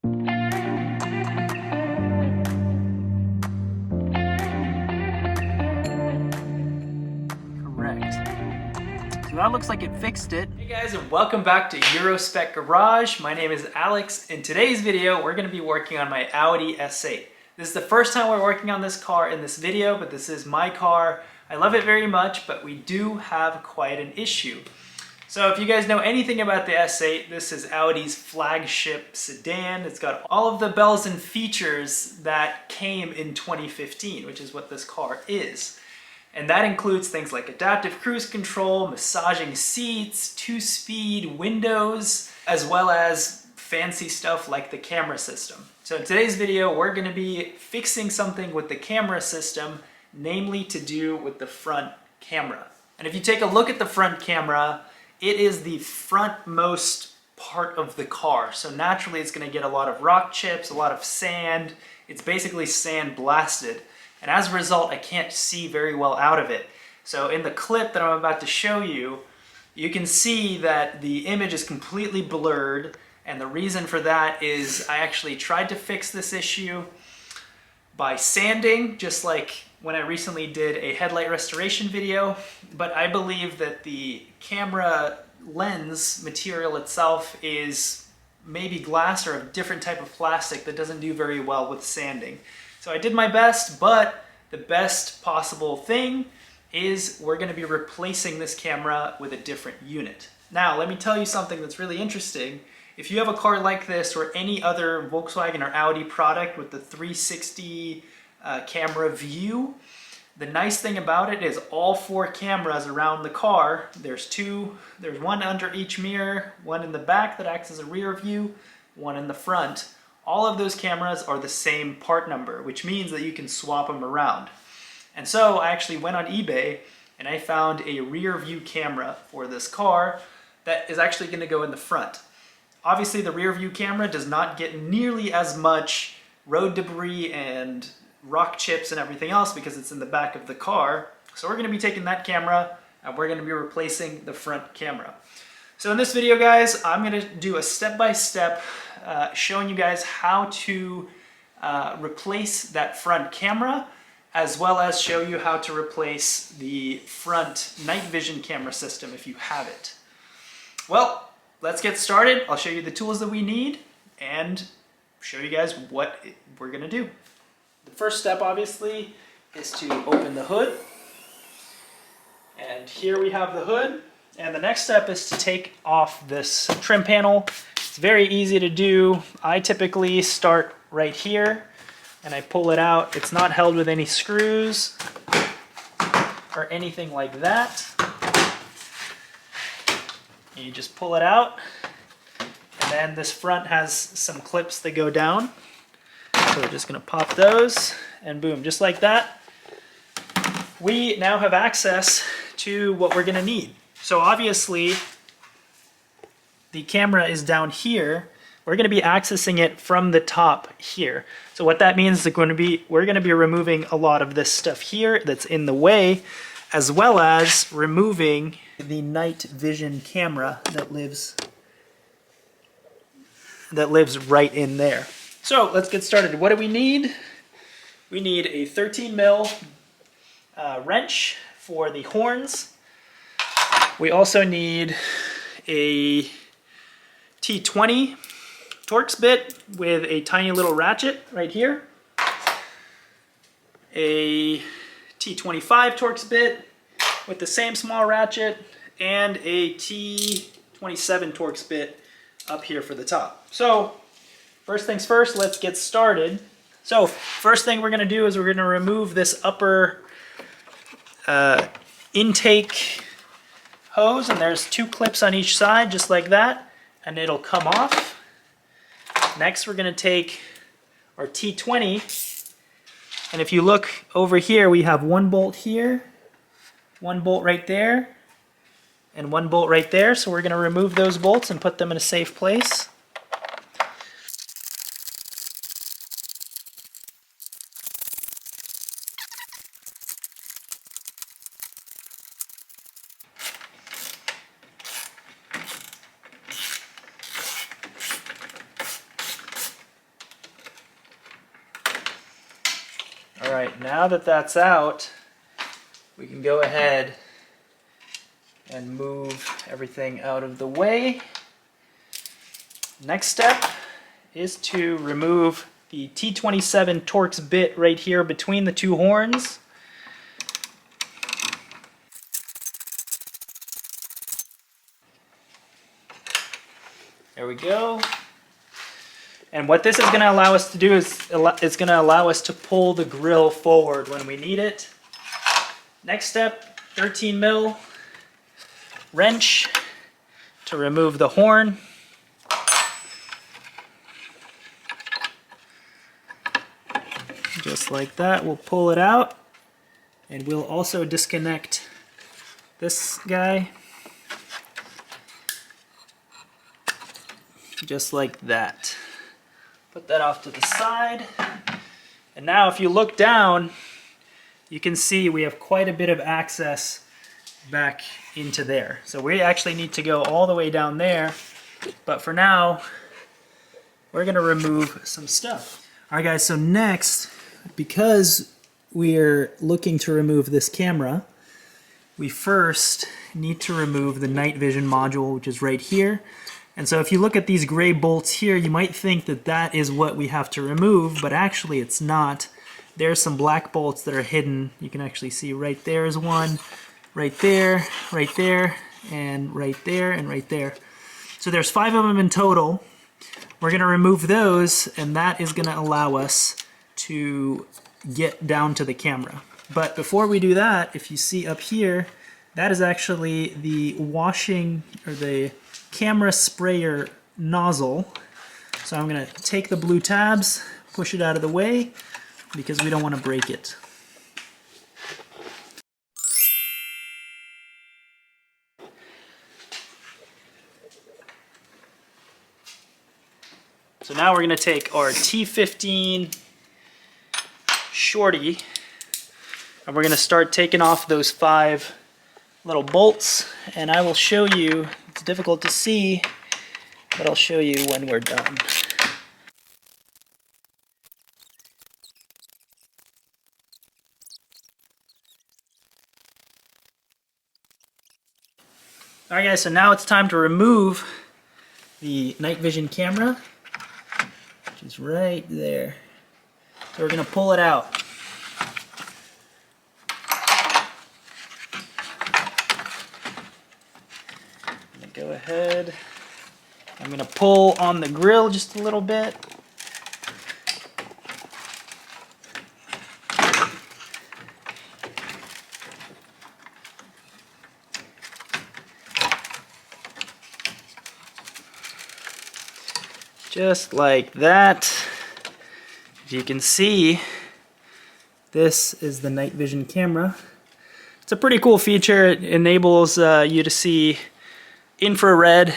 Correct. So that looks like it fixed it. Hey guys, and welcome back to Eurospec Garage. My name is Alex. In today's video, we're gonna be working on my Audi S8. This is the first time we're working on this car in this video, but this is my car. I love it very much, but we do have quite an issue. So if you guys know anything about the S8, this is Audi's flagship sedan. It's got all of the bells and features that came in 2015, which is what this car is. And that includes things like adaptive cruise control, massaging seats, 2-speed windows, as well as fancy stuff like the camera system. So in today's video, we're gonna be fixing something with the camera system, namely to do with the front camera. And if you take a look at the front camera, it is the frontmost part of the car. So naturally it's gonna get a lot of rock chips, a lot of sand. It's basically sand blasted. And as a result, I can't see very well out of it. So in the clip that I'm about to show you, you can see that the image is completely blurred. And the reason for that is I actually tried to fix this issue by sanding, just like when I recently did a headlight restoration video, but I believe that the camera lens material itself is maybe glass or a different type of plastic that doesn't do very well with sanding. So I did my best, but the best possible thing is we're gonna be replacing this camera with a different unit. Now, let me tell you something that's really interesting. If you have a car like this or any other Volkswagen or Audi product with the 360 camera view, the nice thing about it is all 4 cameras around the car, there's one under each mirror, one in the back that acts as a rear view, one in the front. All of those cameras are the same part number, which means that you can swap them around. And so I actually went on eBay and I found a rear view camera for this car that is actually going to go in the front. Obviously the rear view camera does not get nearly as much road debris and rock chips and everything else because it's in the back of the car. So we're going to be taking that camera and we're going to be replacing the front camera. So in this video, guys, I'm going to do a step-by-step showing you guys how to replace that front camera, as well as show you how to replace the front night vision camera system if you have it. Well, let's get started. I'll show you the tools that we need and show you guys what we're going to do. The first step, obviously, is to open the hood. And here we have the hood. And the next step is to take off this trim panel. It's very easy to do. I typically start right here and I pull it out. It's not held with any screws or anything like that. And you just pull it out. And then this front has some clips that go down. So we're just gonna pop those and boom, just like that. We now have access to what we're gonna need. So obviously, the camera is down here. We're going to be accessing it from the top here. So what that means is we're going to be removing a lot of this stuff here that's in the way, as well as removing the night vision camera that lives right in there. So let's get started. What do we need? We need a 13 mil wrench for the horns. We also need a T20 Torx bit with a tiny little ratchet right here. A T25 Torx bit with the same small ratchet, and a T27 Torx bit up here for the top. So first things first, let's get started. So first thing we're going to do is we're going to remove this upper intake hose, and there's 2 clips on each side just like that, and it'll come off. Next we're going to take our T20, and if you look over here, we have 1 bolt here, 1 bolt right there, and 1 bolt right there. So we're going to remove those bolts and put them in a safe place. All right, now that that's out, we can go ahead and move everything out of the way. Next step is to remove the T27 Torx bit right here between the two horns. There we go. And what this is going to allow us to do is it's going to allow us to pull the grill forward when we need it. Next step, 13 mil wrench to remove the horn. Just like that, we'll pull it out, and we'll also disconnect this guy. Just like that. Put that off to the side. And now if you look down, you can see we have quite a bit of access back into there. So we actually need to go all the way down there. But for now, we're going to remove some stuff. All right, guys, so next, because we're looking to remove this camera, we first need to remove the night vision module, which is right here. And so if you look at these gray bolts here, you might think that that is what we have to remove, but actually it's not. There's some black bolts that are hidden. You can actually see right there is one, right there, and right there, and right there. So there's 5 of them in total. We're going to remove those, and that is going to allow us to get down to the camera. But before we do that, if you see up here, that is actually the washing, or the camera sprayer nozzle. So I'm going to take the blue tabs, push it out of the way, because we don't want to break it. So now we're going to take our T15 shorty, and we're going to start taking off those 5 little bolts, and I will show you. It's difficult to see, but I'll show you when we're done. Alright guys, so now it's time to remove the night vision camera, which is right there. So we're going to pull it out. Go ahead. I'm going to pull on the grill just a little bit. Just like that. As you can see, this is the night vision camera. It's a pretty cool feature. It enables you to see infrared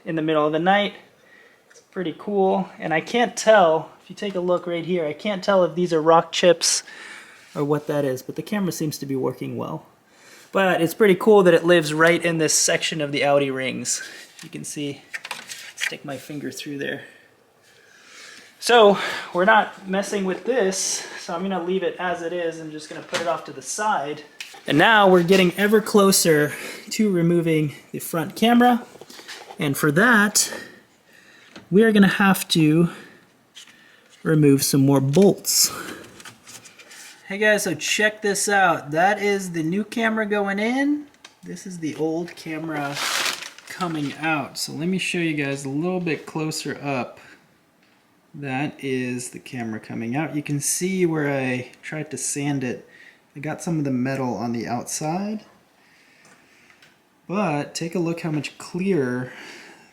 in the middle of the night. It's pretty cool, and I can't tell, if you take a look right here, I can't tell if these are rock chips or what that is, but the camera seems to be working well. But it's pretty cool that it lives right in this section of the Audi rings. You can see, stick my finger through there. So we're not messing with this, so I'm gonna leave it as it is. I'm just gonna put it off to the side. And now we're getting ever closer to removing the front camera. And for that, we're going to have to remove some more bolts. Hey guys, so check this out. That is the new camera going in. This is the old camera coming out. So let me show you guys a little bit closer up. That is the camera coming out. You can see where I tried to sand it. I got some of the metal on the outside, but take a look how much clearer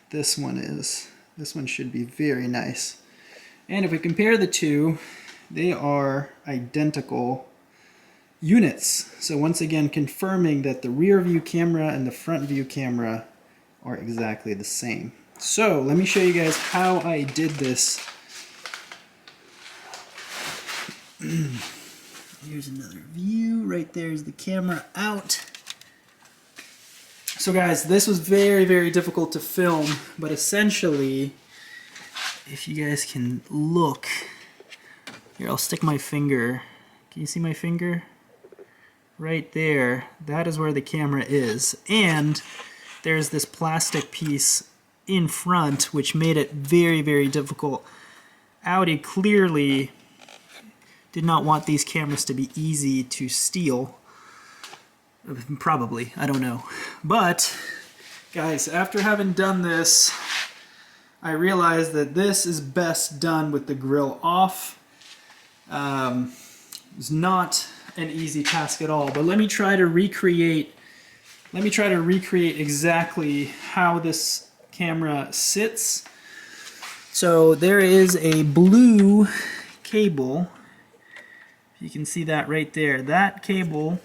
this one is. This one should be very nice. And if we compare the two, they are identical units. So once again, confirming that the rear view camera and the front view camera are exactly the same. So let me show you guys how I did this. Here's another view. Right there is the camera out. So guys, this was very, very difficult to film, but essentially, if you guys can look, here I'll stick my finger. Can you see my finger? Right there, that is where the camera is. And there's this plastic piece in front which made it very, very difficult. Audi clearly did not want these cameras to be easy to steal. Probably, I don't know. But, guys, after having done this, I realized that this is best done with the grill off. It's not an easy task at all, but let me try to recreate exactly how this camera sits. So there is a blue cable. You can see that right there. That cable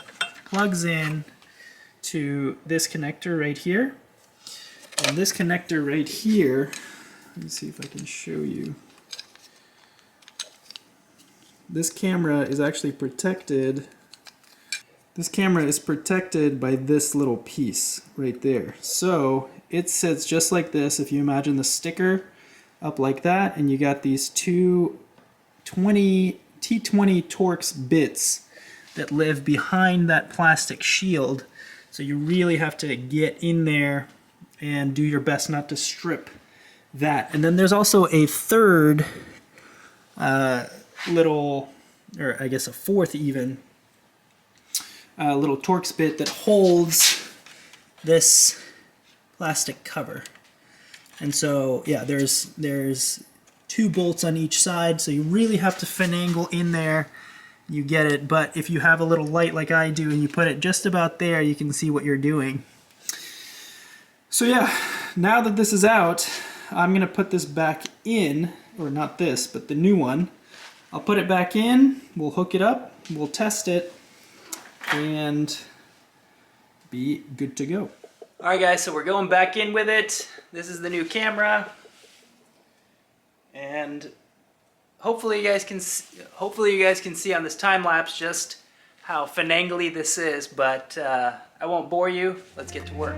plugs in to this connector right here. And this connector right here, let me see if I can show you. This camera is actually protected. This camera is protected by this little piece right there. So it sits just like this. If you imagine the sticker up like that, and you got these two T20 Torx bits that live behind that plastic shield. So you really have to get in there and do your best not to strip that. And then there's also a third little, or I guess a fourth even, little Torx bit that holds this plastic cover. And so, yeah, there's two bolts on each side, so you really have to finagle in there. You get it, but if you have a little light like I do and you put it just about there, you can see what you're doing. So yeah, now that this is out, I'm gonna put this back in, or not this, but the new one. I'll put it back in, we'll hook it up, we'll test it, and be good to go. Alright guys, so we're going back in with it. This is the new camera. And hopefully you guys can see on this time lapse just how finagly this is, but I won't bore you. Let's get to work.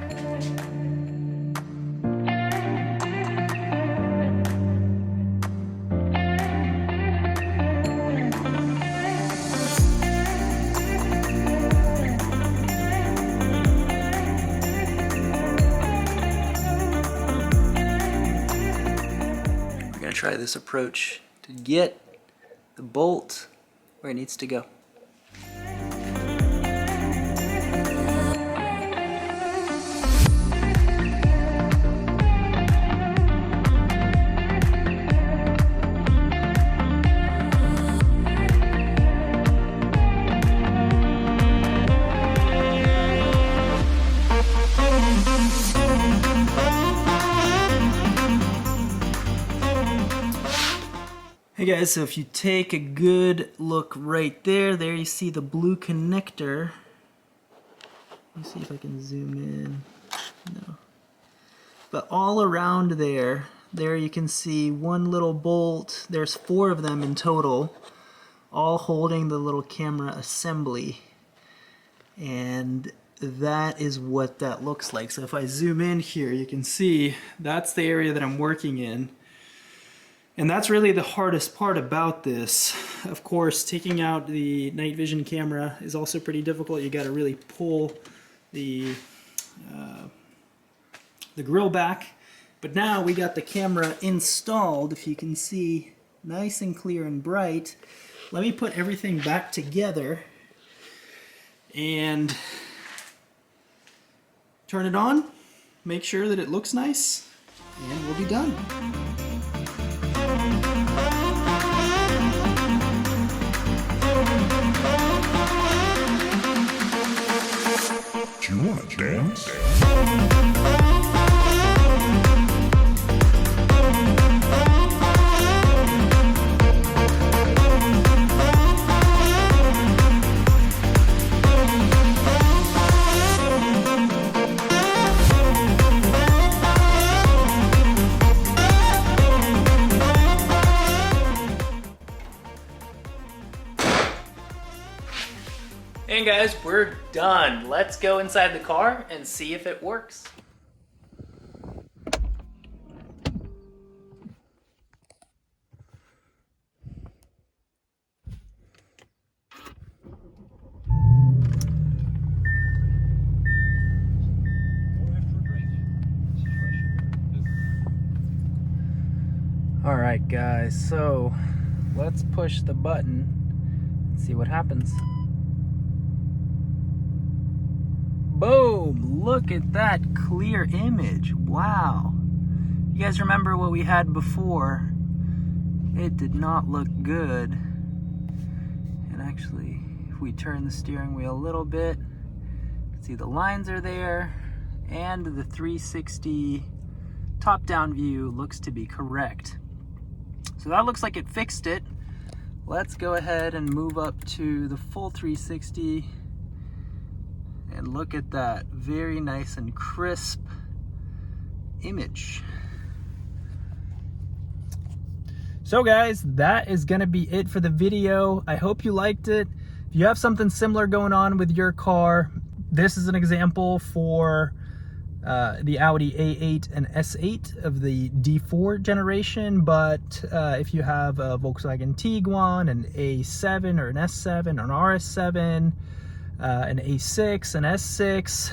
Try this approach to get the bolt where it needs to go. Hey guys, so if you take a good look right there, there you see the blue connector. Let me see if I can zoom in. No. But all around there you can see one little bolt. There's 4 of them in total, all holding the little camera assembly. And that is what that looks like. So if I zoom in here, you can see that's the area that I'm working in. And that's really the hardest part about this. Of course, taking out the night vision camera is also pretty difficult. You got to really pull the grill back. But now we got the camera installed, if you can see, nice and clear and bright. Let me put everything back together and turn it on, make sure that it looks nice, and we'll be done. Do you want to dance? And guys, we're done. Let's go inside the car and see if it works. Alright guys, so let's push the button and see what happens. Boom! Look at that clear image. Wow. You guys remember what we had before? It did not look good. And actually, if we turn the steering wheel a little bit, you can see the lines are there, and the 360 top-down view looks to be correct. So that looks like it fixed it. Let's go ahead and move up to the full 360. And look at that, very nice and crisp image. So guys, that is gonna be it for the video. I hope you liked it. If you have something similar going on with your car, this is an example for the Audi A8 and S8 of the D4 generation, but if you have a Volkswagen Tiguan, an A7 or an S7 or an RS7, an A6, an S6,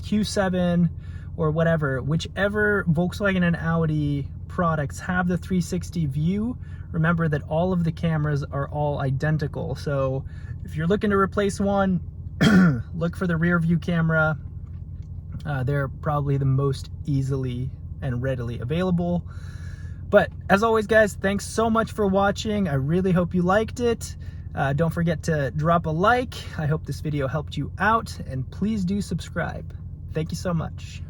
Q7, or whatever, whichever Volkswagen and Audi products have the 360 view, remember that all of the cameras are all identical. So if you're looking to replace one, look for the rear view camera. They're probably the most easily and readily available. But as always guys, thanks so much for watching. I really hope you liked it. Don't forget to drop a like. I hope this video helped you out, and please do subscribe. Thank you so much.